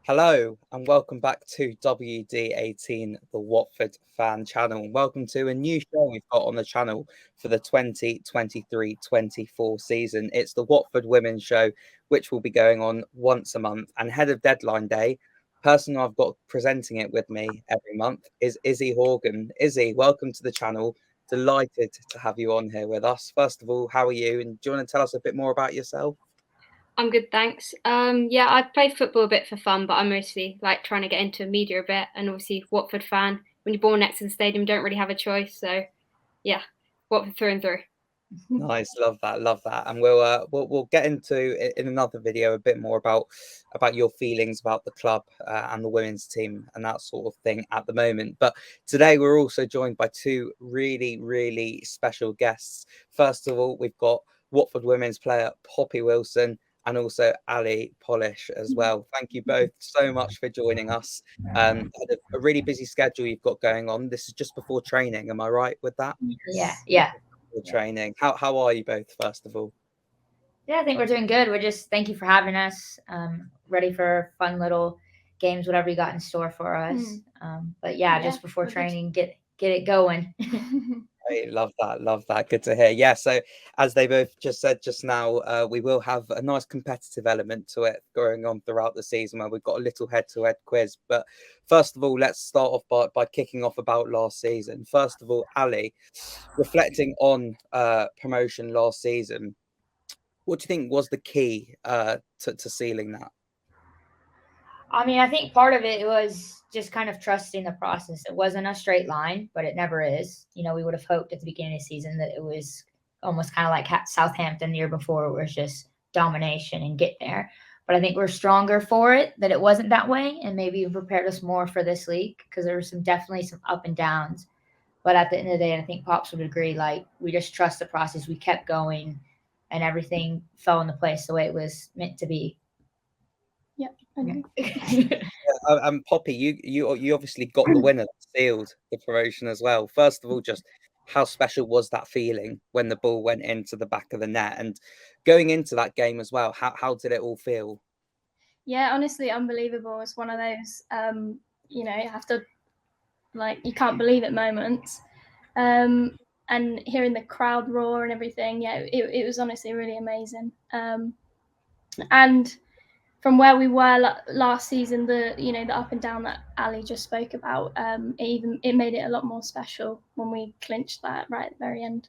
Hello and welcome back to WD18, the Watford fan channel. Welcome to a new show we've got on the channel for the 2023-24 season. It's the Watford Women Show, which will be going on once a month. And ahead of deadline day, the person I've got presenting it with me every month is Izzy Horgan. Izzy, welcome to the channel. Delighted to have you on here with us. First of all, how are you? And do you want to tell us a bit more about yourself? I'm good, thanks. Yeah, I play football a bit for fun, but I'm mostly like trying to get into media a bit. And obviously, Watford fan. When you're born next to the stadium, you don't really have a choice. So, yeah, Watford through and through. Nice, love that, and we'll get into it in another video a bit more about your feelings about the club and the women's team and that sort of thing at the moment. But today we're also joined by two really special guests. First of all, we've got Watford women's player Poppy Wilson and also Alli Palisch as well. Thank you both so much for joining us. Had a really busy schedule you've got going on. This is just before training, am I right with that? Yeah. Training. How are you both, first of all? Yeah, I think we're doing good. Thank you for having us. Ready for fun little games, whatever you got in store for us. But just before training, get it going. I love that. Good to hear. Yeah, so as they both just said just now, we will have a nice competitive element to it going on throughout the season where we've got a little head-to-head quiz. But first of all, let's start off by kicking off about last season. First of all, Alli, reflecting on promotion last season, what do you think was the key to sealing that? I mean, I think part of it was just kind of trusting the process. It wasn't a straight line, but it never is. You know, we would have hoped at the beginning of the season that it was almost kind of like Southampton the year before, where it was just domination and get there. But I think we're stronger for it, that it wasn't that way, and maybe it prepared us more for this league because there was definitely some up and downs. But at the end of the day, I think Pops would agree, like, we just trust the process. We kept going, and everything fell into place the way it was meant to be. Yeah. Poppy, you obviously got the winner that sealed the promotion as well. First of all, just how special was that feeling when the ball went into the back of the net, and going into that game as well? How did it all feel? Yeah, honestly, unbelievable. It's one of those, you have to, you can't believe it moments. And hearing the crowd roar and everything, it was honestly really amazing. And from where we were last season, the up and down that Alli just spoke about, it made it a lot more special when we clinched that right at the very end.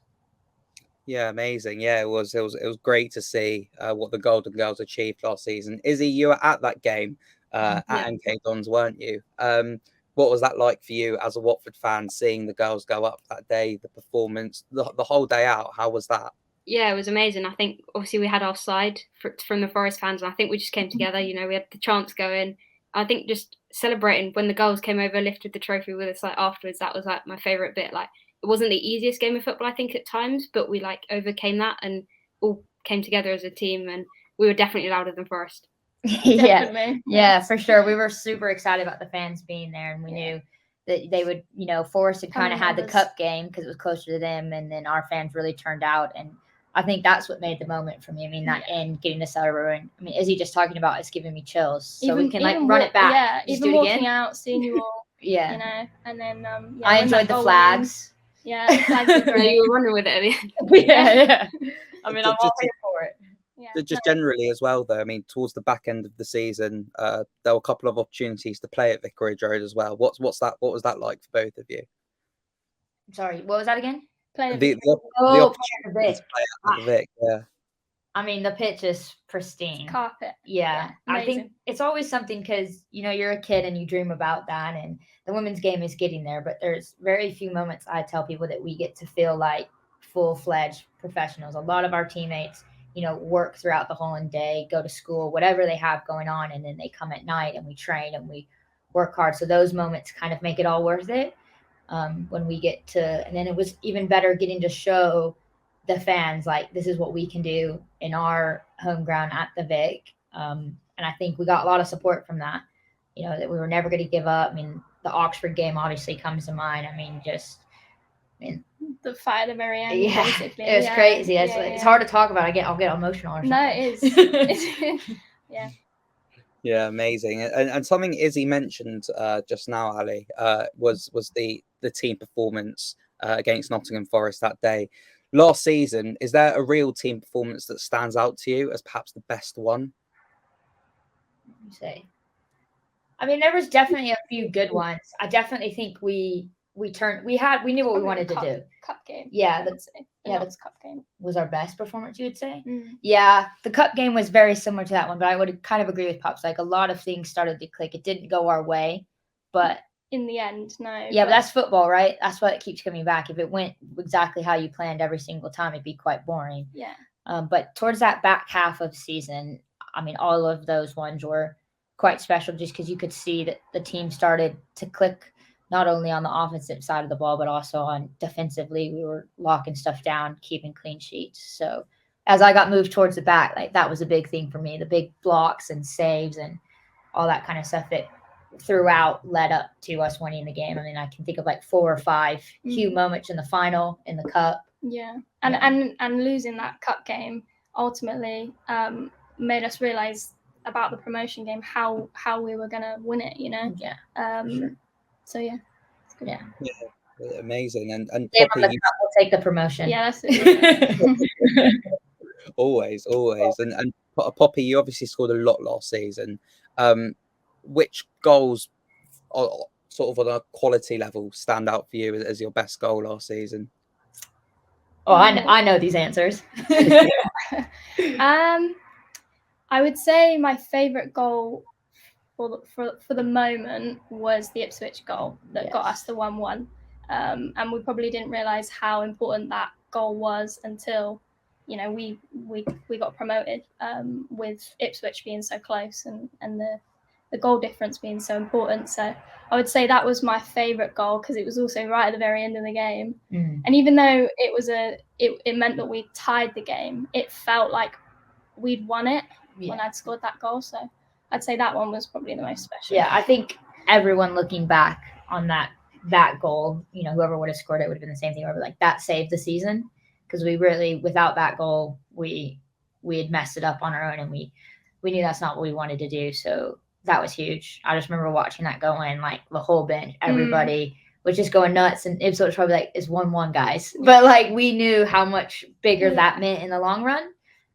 Yeah, amazing. Yeah, it was great to see what the Golden Girls achieved last season. Izzy, you were at that game at MK Dons, weren't you? What was that like for you as a Watford fan, seeing the girls go up that day, the performance, the whole day out? How was that? Yeah, it was amazing. I think obviously we had our side from the Forest fans, and I think we just came together. You know, we had the chants going. I think just celebrating when the girls came over, lifted the trophy with us afterwards. That was my favourite bit. It wasn't the easiest game of football, I think, at times, but we overcame that and all came together as a team, and we were definitely louder than Forest. Yeah, for sure. We were super excited about the fans being there, and we knew that they would, Forest had kind of had the cup game because it was closer to them, and then our fans really turned out, and I think that's what made the moment for me. I mean, that and getting to celebrate. I mean, Izzy just talking about it's giving me chills, so we can run it back. Yeah, even walking out, seeing you all. And then I enjoyed the flags. Yeah, the flags were great. You were running with it at the end. Yeah. I mean, I'm all here for it. Yeah. Just generally as well, though. I mean, towards the back end of the season, there were a couple of opportunities to play at Vicarage Road as well. What was that like for both of you? Sorry, what was that again? The opportunity to play at the Vic. Yeah. I mean, the pitch is pristine. It's carpet. Yeah. I think it's always something because, you're a kid and you dream about that, and the women's game is getting there, but there's very few moments I tell people that we get to feel like full-fledged professionals. A lot of our teammates, work throughout the whole day, go to school, whatever they have going on, and then they come at night and we train and we work hard. So those moments kind of make it all worth it. When we get to, and then it was even better getting to show the fans, this is what we can do in our home ground at the Vic. And I think we got a lot of support from that, that we were never going to give up. I mean, the Oxford game obviously comes to mind. I mean, the fight at the very end. Yeah, basically. It was crazy. It's hard to talk about. I'll get emotional. No, it is. Yeah. Yeah, amazing. And something Izzy mentioned just now, Ali, was the team performance against Nottingham Forest that day. Last season, is there a real team performance that stands out to you as perhaps the best one? Say, I mean, there was definitely a few good ones. I definitely think we knew what we wanted to do. Cup game. Yeah, that's cup game was our best performance, you would say. Mm. Yeah, the cup game was very similar to that one, but I would kind of agree with Pops. Like, a lot of things started to click. It didn't go our way, but in the end, no. Yeah, but that's football, right? That's what it keeps coming back. If it went exactly how you planned every single time, it'd be quite boring. Yeah. But towards that back half of season, I mean, all of those ones were quite special just because you could see that the team started to click not only on the offensive side of the ball, but also on defensively. We were locking stuff down, keeping clean sheets. So as I got moved towards the back, like, that was a big thing for me, the big blocks and saves and all that kind of stuff that throughout led up to us winning the game. I mean, I can think of like 4 or 5 huge moments in the final, in the cup. Yeah. And losing that cup game ultimately made us realize about the promotion game how we were going to win it, you know. Sure. So yeah, it's good. Yeah, amazing. And Poppy, will take the promotion. Yeah, that's it. always. And Poppy, you obviously scored a lot last season. Which goals, sort of on a quality level, stand out for you as your best goal last season? Oh, I know these answers. I would say my favourite goal for the moment was the Ipswich goal that got us the 1-1. And we probably didn't realise how important that goal was until, you know, we got promoted, with Ipswich being so close and the goal difference being so important. So I would say that was my favourite goal because it was also right at the very end of the game. And even though it meant that we tied the game, it felt like we'd won it when I'd scored that goal. So I'd say that one was probably the most special. Yeah, I think everyone looking back on that goal, you know, whoever would have scored it would have been the same thing. Or like, that saved the season, because we really, without that goal, we had messed it up on our own, and we knew that's not what we wanted to do. So that was huge. I just remember watching that go in, like, the whole bench, everybody was just going nuts, and Ipswich was probably like, it's 1-1, guys. But like, we knew how much bigger that meant in the long run.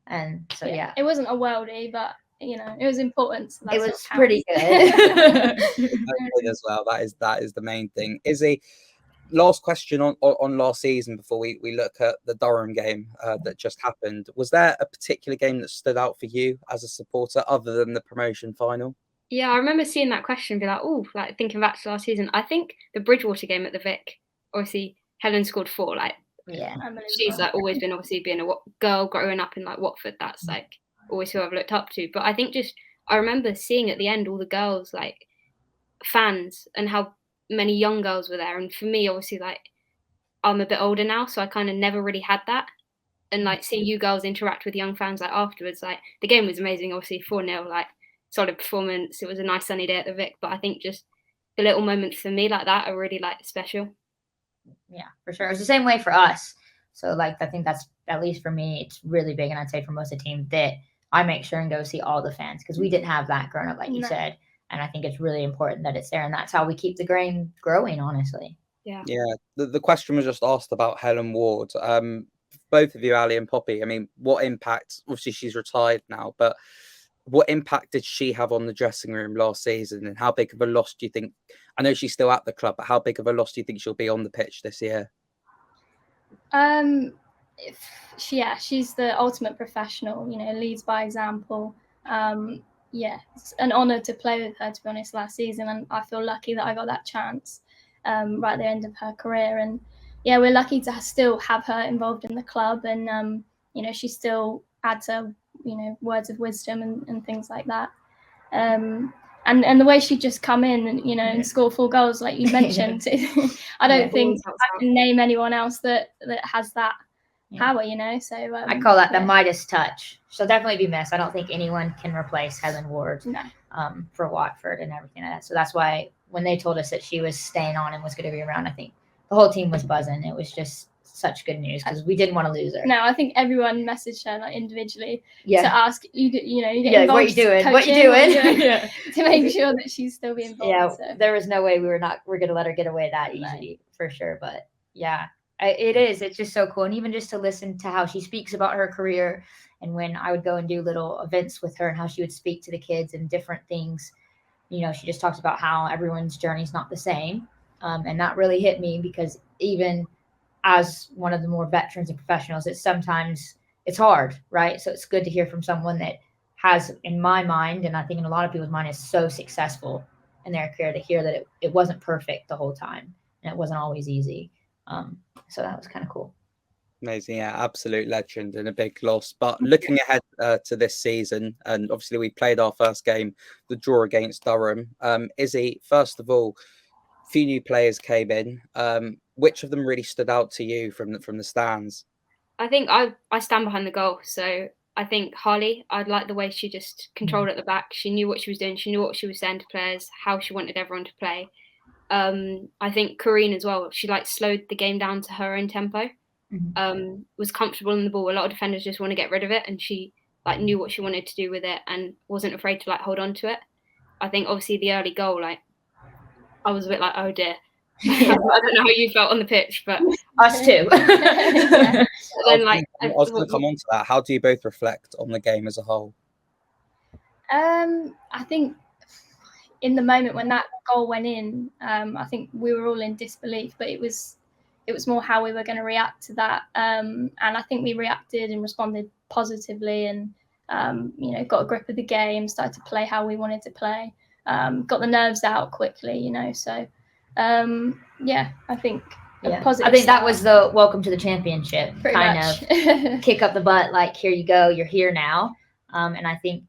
And so it wasn't a worldie, but you know, it was important. So it was pretty good. As well. That is the main thing. Izzy, last question on last season before we look at the Durham game that just happened. Was there a particular game that stood out for you as a supporter other than the promotion final? Yeah, I remember seeing that question and be like, oh, like, thinking back to last season. I think the Bridgewater game at the Vic, obviously Helen scored 4. Like, she's like always been, obviously being a girl growing up in like Watford, that's like always who I've looked up to. But I think just, I remember seeing at the end all the girls, like, fans, and how many young girls were there. And for me, obviously, like, I'm a bit older now, so I kind of never really had that. And like, seeing you girls interact with young fans, like, afterwards, like, the game was amazing, obviously 4-0, like, solid performance. It was a nice sunny day at the Vic, but I think just the little moments for me like that are really like special. Yeah, for sure. It was the same way for us. So like, I think that's, at least for me, it's really big. And I'd say for most of the team, that I make sure and go see all the fans, because we didn't have that growing up, like you said. And I think it's really important that it's there, and that's how we keep the game growing, honestly. Yeah. The question was just asked about Helen Ward. Both of you, Ali and Poppy, I mean, what impact, obviously she's retired now, but what impact did she have on the dressing room last season, and how big of a loss do you think, I know she's still at the club, but how big of a loss do you think she'll be on the pitch this year? She's the ultimate professional, you know, leads by example. It's an honour to play with her, to be honest, last season, and I feel lucky that I got that chance right at the end of her career. And yeah, we're lucky to still have her involved in the club, and you know, she still adds her, you know, words of wisdom and things like that. And the way she just come in and, you know, and score 4 goals, like you mentioned, I don't think I can name anyone else that has that power, you know. So I call that the Midas touch. She'll definitely be missed. I don't think anyone can replace Helen Ward for Watford and everything like that. So that's why when they told us that she was staying on and was going to be around, I think the whole team was buzzing. It was just such good news because we didn't want to lose her. No, I think everyone messaged her like individually Yeah. to ask you get Yeah, what involved. you doing? What you coaching, doing? Yeah. to make sure that she's still being involved. Yeah, So. there was no way we're gonna let her get away that easily for sure. But yeah, it's just so cool, and even just to listen to how she speaks about her career, and when I would go and do little events with her, and how she would speak to the kids and different things. You know, she just talks about how everyone's journey is not the same, and that really hit me because even as one of the more veterans and professionals, it's hard, right? So it's good to hear from someone that has, in my mind, and I think in a lot of people's mind, is so successful in their career, to hear that it wasn't perfect the whole time and it wasn't always easy. So that was kind of cool. Amazing, yeah, absolute legend and a big loss. But looking ahead to this season, and obviously we played our first game, the draw against Durham. Izzy, first of all, a few new players came in. Which of them really stood out to you from the stands? I think I stand behind the goal. So I think Harley, I like the way she just controlled at the back. She knew what she was doing. She knew what she was saying to players, how she wanted everyone to play. I think Corrine as well. She slowed the game down to her own tempo. Was comfortable in the ball. A lot of defenders just want to get rid of it, and she knew what she wanted to do with it and wasn't afraid to hold on to it. I think obviously the early goal, I was a bit like, oh dear. I don't know how you felt on the pitch, but us too. Then I was going to come on to that. How do you both reflect on the game as a whole? I think in the moment when that goal went in, I think we were all in disbelief, but it was more how we were going to react to that. And I think we reacted and responded positively, and got a grip of the game, started to play how we wanted to play, got the nerves out quickly, So I think positive. I think that was the welcome to the championship kind much. of kick up the butt, here you go, you're here now. And I think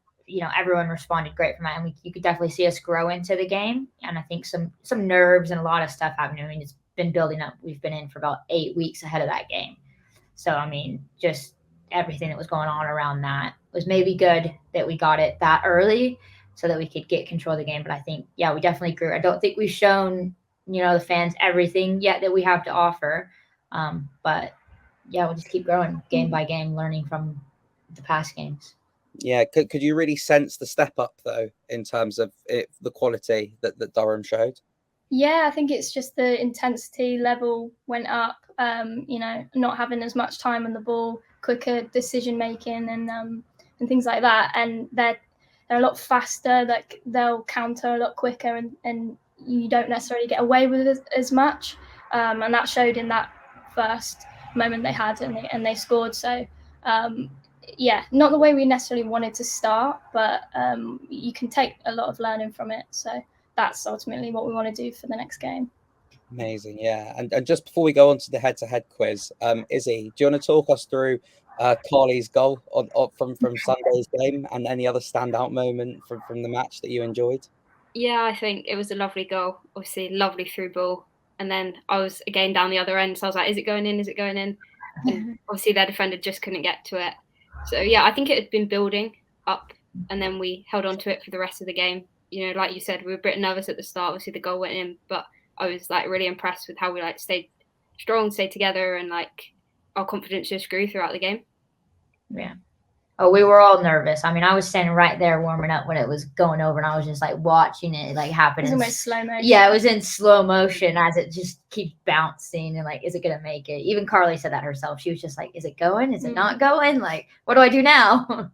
everyone responded great from that, and you could definitely see us grow into the game. And I think some nerves and a lot of stuff happening. I mean, it's been building up. We've been in for about 8 weeks ahead of that game. So, I mean, just everything that was going on around that was maybe good that we got it that early so that we could get control of the game. But I think, we definitely grew. I don't think we've shown, the fans everything yet that we have to offer. But, we'll just keep growing game by game, learning from the past games. Yeah, could you really sense the step up, though, in terms of the quality that Durham showed? Yeah, I think it's just the intensity level went up, not having as much time on the ball, quicker decision making and things like that. And they're a lot faster, they'll counter a lot quicker, and you don't necessarily get away with it as much. And that showed in that first moment they had, and they scored. So, not the way we necessarily wanted to start, but you can take a lot of learning from it. So that's ultimately what we want to do for the next game. Amazing, yeah. And just before we go on to the head-to-head quiz, Izzy, do you want to talk us through Carly's goal from Sunday's game, and any other standout moment from the match that you enjoyed? Yeah, I think it was a lovely goal. Obviously, lovely through ball. And then I was again down the other end, so I was like, is it going in? Is it going in? And obviously their defender just couldn't get to it. So, I think it had been building up, and then we held on to it for the rest of the game. Like you said, we were a bit nervous at the start. Obviously, the goal went in, but I was really impressed with how we stayed strong, stayed together, and our confidence just grew throughout the game. Yeah. Oh, we were all nervous. I mean, I was standing right there warming up when it was going over, and I was just watching it happen. It was almost slow motion. Yeah, it was in slow motion as it just keeps bouncing and is it gonna make it? Even Carly said that herself. She was just is it going? Is it not going? What do I do now?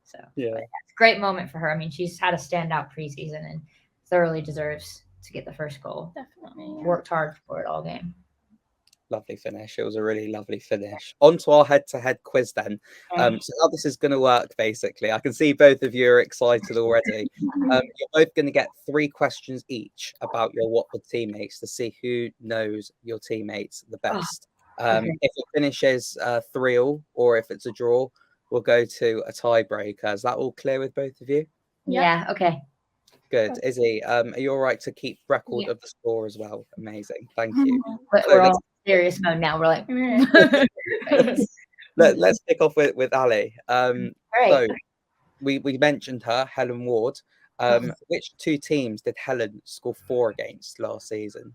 So it's a great moment for her. I mean, she's had a standout preseason and thoroughly deserves to get the first goal. Definitely. Yeah. Worked hard for it all game. Lovely finish. It was a really lovely finish. On to our head-to-head quiz then. So how this is going to work, basically. I can see both of you are excited already. You're both going to get 3 questions each about your Watford teammates to see who knows your teammates the best. If it finishes 3-3, or if it's a draw, we'll go to a tiebreaker. Is that all clear with both of you? Yeah. Okay. Good. Izzy, are you all right to keep record of the score as well? Amazing. Thank you. We're all serious mode now. We're let's kick off with Alli. Right. So we mentioned her, Helen Ward. Which 2 teams did Helen score 4 against last season?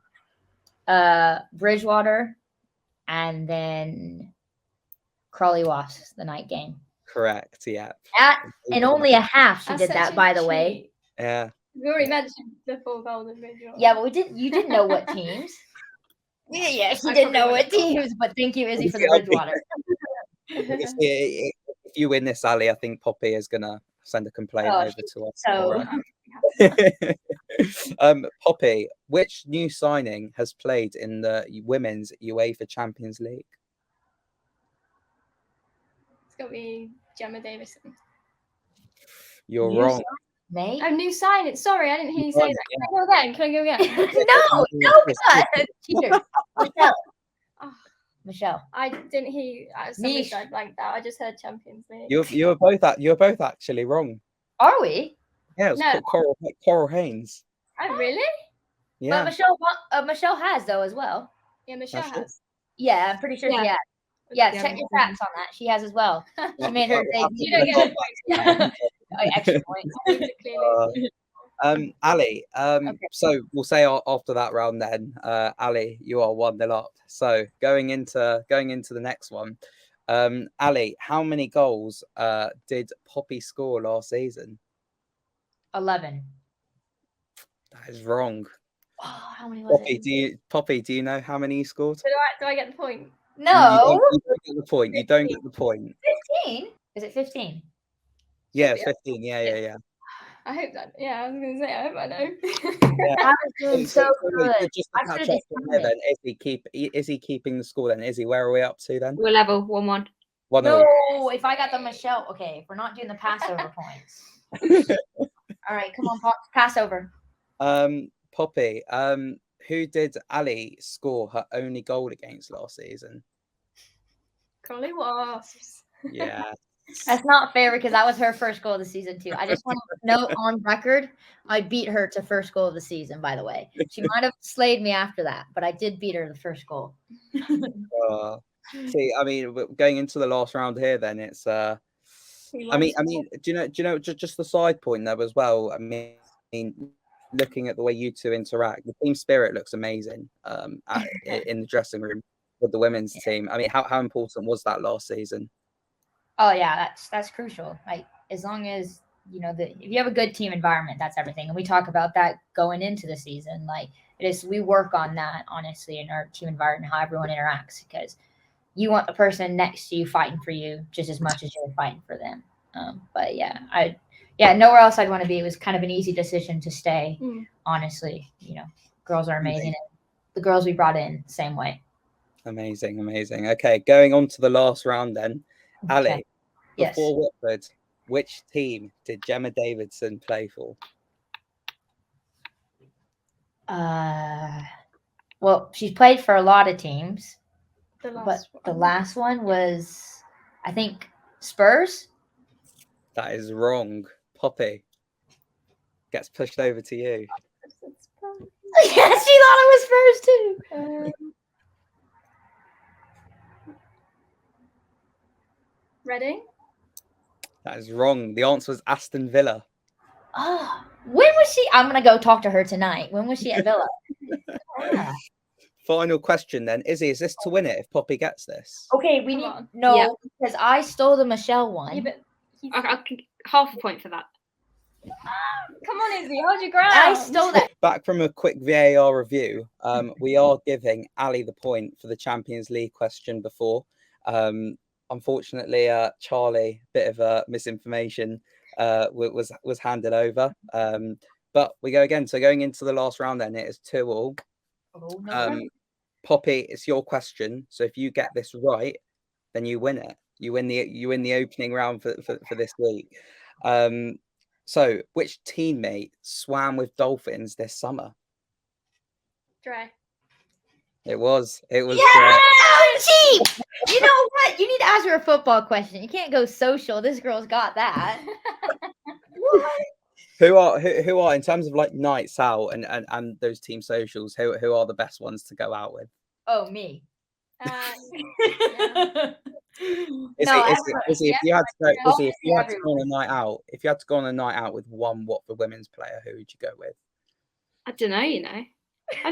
Bridgewater and then Crawley Wasps, the night game. Correct. Yeah. In only a half, she did that, by the way. Yeah. We already mentioned the 4 goals individual. Yeah, but you didn't know what teams. Yeah, she didn't know what teams, but thank you, Izzy, for the Bridgewater. If you win this, Ali, I think Poppy is gonna send a complaint over to us. So Poppy, which new signing has played in the Women's UEFA Champions League? It's got to be Gemma Davison. You're New wrong. Nate? Oh, new signing. Sorry, I didn't hear you say that. Yeah. Can I go again? No, cheater. Michelle. Oh, Michelle. I didn't hear you. Somebody Niche. said like that. I just heard Champions League. You were both actually wrong. Are we? Yeah, it was No. Coral Haynes. Oh, really? Yeah. But Michelle has, though, as well. Yeah, Michelle That's it. has. Yeah, I'm pretty sure she Yeah. has. Yeah, check your facts on that. She has as well. She made her debut. You don't get a point. Extra point. Clearly. Ali, Okay. so we'll say after that round then, Ali, you are 1-0 up. So going into the next one, Ali, how many goals did Poppy score last season? 11. That is wrong. Oh, how many was it? Poppy, do you know how many you scored? Do I get the point? No. You don't get the point. You don't get the point. 15? Is it 15? Yeah, be. 15. Yeah. I hope that. Yeah, I was going to say, I hope I know. I was doing so good. Just I to catch should've up on there then, is he keeping the score then? Izzy, where are we up to then? We're level 1-1. 1-0. No, if I got the Michelle. Okay, if we're not doing the Passover points. All right, come on, Passover. Poppy, who did Ali score her only goal against last season? Crawley Wasps. Yeah. That's not fair because that was her first goal of the season too. I just want to note on record, I beat her to first goal of the season, by the way. She might have slayed me after that, but I did beat her the first goal. See, I mean, going into the last round here, then it's I mean, do you know, just the side point there as well. I mean, looking at the way you two interact, the team spirit looks amazing in the dressing room with the women's team. I mean, how important was that last season? Oh yeah, that's crucial. Like as long as if you have a good team environment, that's everything. And we talk about that going into the season. Like we work on that honestly in our team environment, how everyone interacts, because you want the person next to you fighting for you just as much as you're fighting for them. But nowhere else I'd want to be. It was kind of an easy decision to stay. Honestly, girls are amazing. And the girls we brought in, same way. Amazing. Okay, going on to the last round then. Ali, yes. Before Watford, which team did Gemma Davidson play for? Well, she's played for a lot of teams. The last one was, I think, Spurs. That is wrong. Poppy gets pushed over to you. Yeah, she thought it was Spurs too. Reading? That is wrong. The answer was Aston Villa. Oh, when was she? I'm gonna go talk to her tonight. When was she at Villa? Final question then. Izzy, is this to win it if Poppy gets this? Okay, we need because I stole the Michelle one. Yeah, but I can half a point for that. Come on, Izzy, hold your ground. I stole that. Back from a quick VAR review, we are giving Ali the point for the Champions League question before. Unfortunately, Charlie, bit of misinformation was handed over. But we go again. So going into the last round then, it is 2-2. Oh, no. Poppy, it's your question. So if you get this right, then you win it. You win the opening round for this week. So which teammate swam with dolphins this summer? Dre. It was. Yeah, cheap. You know what? You need to ask her a football question. You can't go social. This girl's got that. What? Who are in terms of like nights out and those team socials? Who are the best ones to go out with? Oh, me. If you had to go on a night out, if you had to go on a night out with one Watford women's player, who would you go with? I don't know. I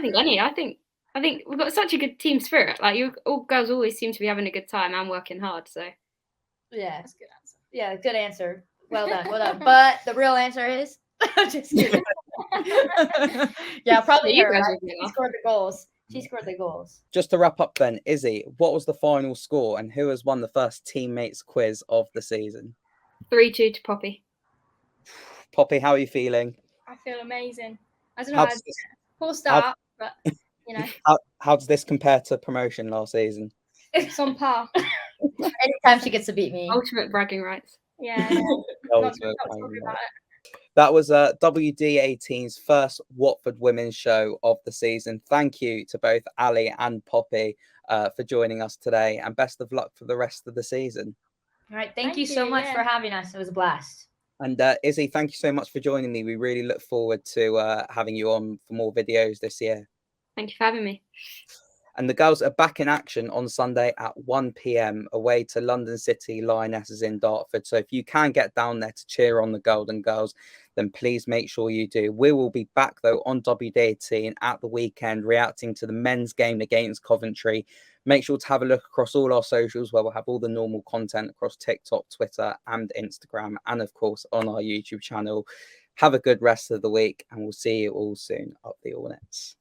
think any. I think I think we've got such a good team spirit. Like all girls always seem to be having a good time and working hard. So Yeah, That's a good answer. yeah, good answer. Well done, well done. But the real answer is, I'm just kidding. Yeah, probably you her. guys Right? will be She enough. scored the goals. She scored the goals. Just to wrap up then, Izzy, what was the final score and who has won the first teammates quiz of the season? 3-2 to Poppy. Poppy, how are you feeling? I feel amazing. I don't know. How I does this, poor start, but you know, how does this compare to promotion last season? it's on par. Anytime she gets to beat me. Ultimate bragging rights. Yeah. Oh, Not it's talking very about nice. it. That was WD18's first Watford Women Show of the season. Thank you to both Alli and Poppy for joining us today, and best of luck for the rest of the season. All right, thank Thank you so you, much yeah. for having us. It was a blast. And Izzy, thank you so much for joining me. We really look forward to having you on for more videos this year. Thank you for having me. And the girls are back in action on Sunday at 1 p.m. away to London City Lionesses in Dartford. So if you can get down there to cheer on the Golden Girls, then please make sure you do. We will be back, though, on WD18 at the weekend, reacting to the men's game against Coventry. Make sure to have a look across all our socials, where we'll have all the normal content across TikTok, Twitter, and Instagram, and, of course, on our YouTube channel. Have a good rest of the week, and we'll see you all soon up the Hornets.